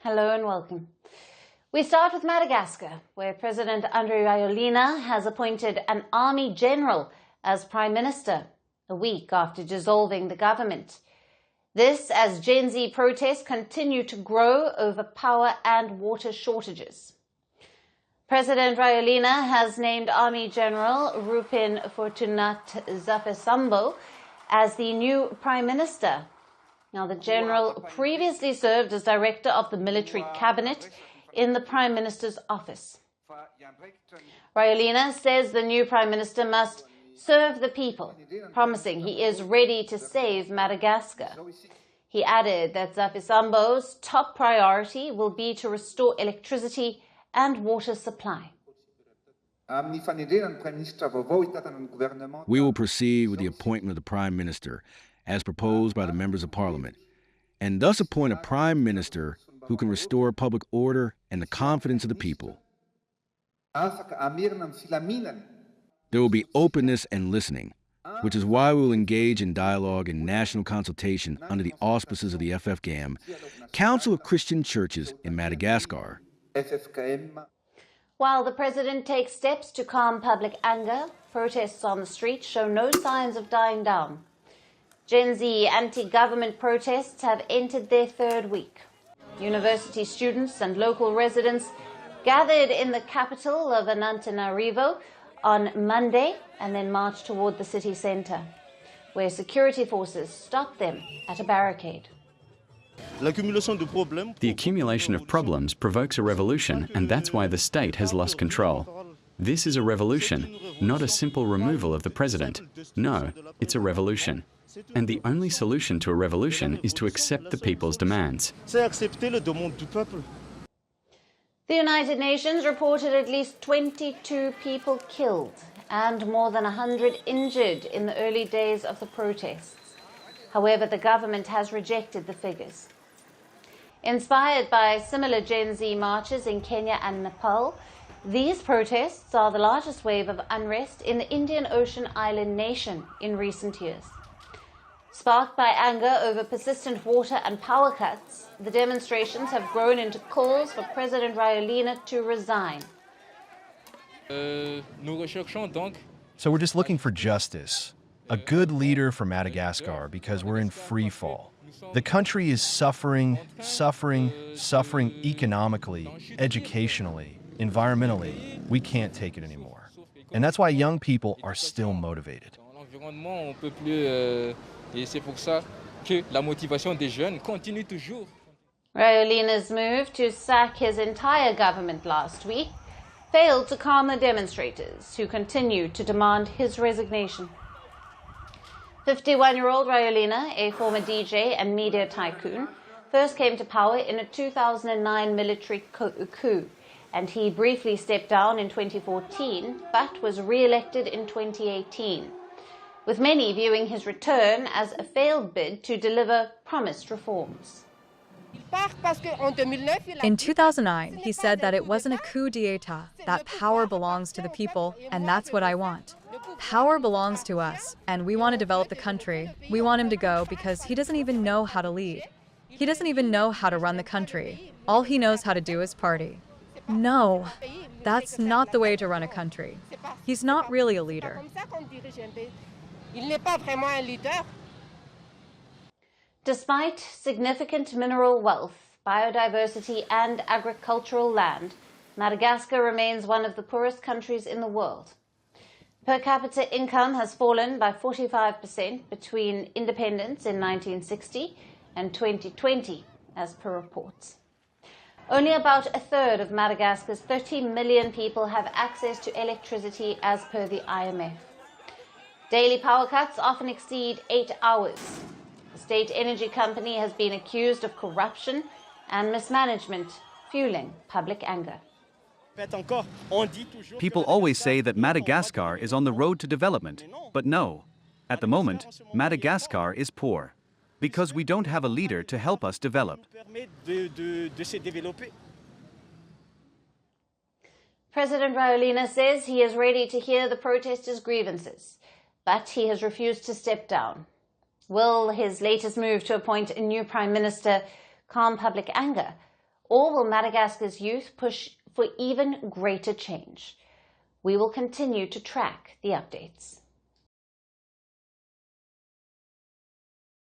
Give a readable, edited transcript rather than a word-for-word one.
Hello and welcome. We start with Madagascar, where President Prez Rajoelina has appointed an army general as prime minister, a week after dissolving the government. This as Gen Z protests continue to grow over power and water shortages. President Rajoelina has named Army General Rupin Fortunat Zafesambo as the new prime minister. Now, the general previously served as director of the military cabinet in the prime minister's office. Rajoelina says the new prime minister must serve the people, promising he is ready to save Madagascar. He added that Zafesambo's top priority will be to restore electricity and water supply. We will proceed with the appointment of the Prime Minister, as proposed by the members of Parliament, and thus appoint a Prime Minister who can restore public order and the confidence of the people. There will be openness and listening, which is why we will engage in dialogue and national consultation under the auspices of the FFGAM, Council of Christian Churches in Madagascar. While the president takes steps to calm public anger, protests on the street show no signs of dying down. Gen Z anti-government protests have entered their third week. University students and local residents gathered in the capital of Antananarivo on Monday and then marched toward the city center, where security forces stopped them at a barricade. The accumulation of problems provokes a revolution, and that's why the state has lost control. This is a revolution, not a simple removal of the president. No, it's a revolution. And the only solution to a revolution is to accept the people's demands. The United Nations reported at least 22 people killed and more than 100 injured in the early days of the protests. However, the government has rejected the figures. Inspired by similar Gen Z marches in Kenya and Nepal, these protests are the largest wave of unrest in the Indian Ocean island nation in recent years. Sparked by anger over persistent water and power cuts, the demonstrations have grown into calls for President Rajoelina to resign. So we're just looking for justice, a good leader for Madagascar, because we're in free fall. The country is suffering economically, educationally, environmentally. We can't take it anymore. And that's why young people are still motivated. Rajoelina's move to sack his entire government last week failed to calm the demonstrators, who continue to demand his resignation. 51-year-old Rajoelina, a former DJ and media tycoon, first came to power in a 2009 military coup, and he briefly stepped down in 2014, but was re-elected in 2018. With many viewing his return as a failed bid to deliver promised reforms. In 2009, he said that it wasn't a coup d'etat, that power belongs to the people, and that's what I want. Power belongs to us, and we want to develop the country. We want him to go because he doesn't even know how to lead. He doesn't even know how to run the country. All he knows how to do is party. No, that's not the way to run a country. He's not really a leader. Despite significant mineral wealth, biodiversity and agricultural land, Madagascar remains one of the poorest countries in the world. Per capita income has fallen by 45% between independence in 1960 and 2020, as per reports. Only about a third of Madagascar's 30 million people have access to electricity, as per the IMF. Daily power cuts often exceed 8 hours. The state energy company has been accused of corruption and mismanagement, fueling public anger. People always say that Madagascar is on the road to development, but no. At the moment, Madagascar is poor, because we don't have a leader to help us develop. President Rajoelina says he is ready to hear the protesters' grievances, but he has refused to step down. Will his latest move to appoint a new prime minister calm public anger, or will Madagascar's youth push for even greater change? We will continue to track the updates.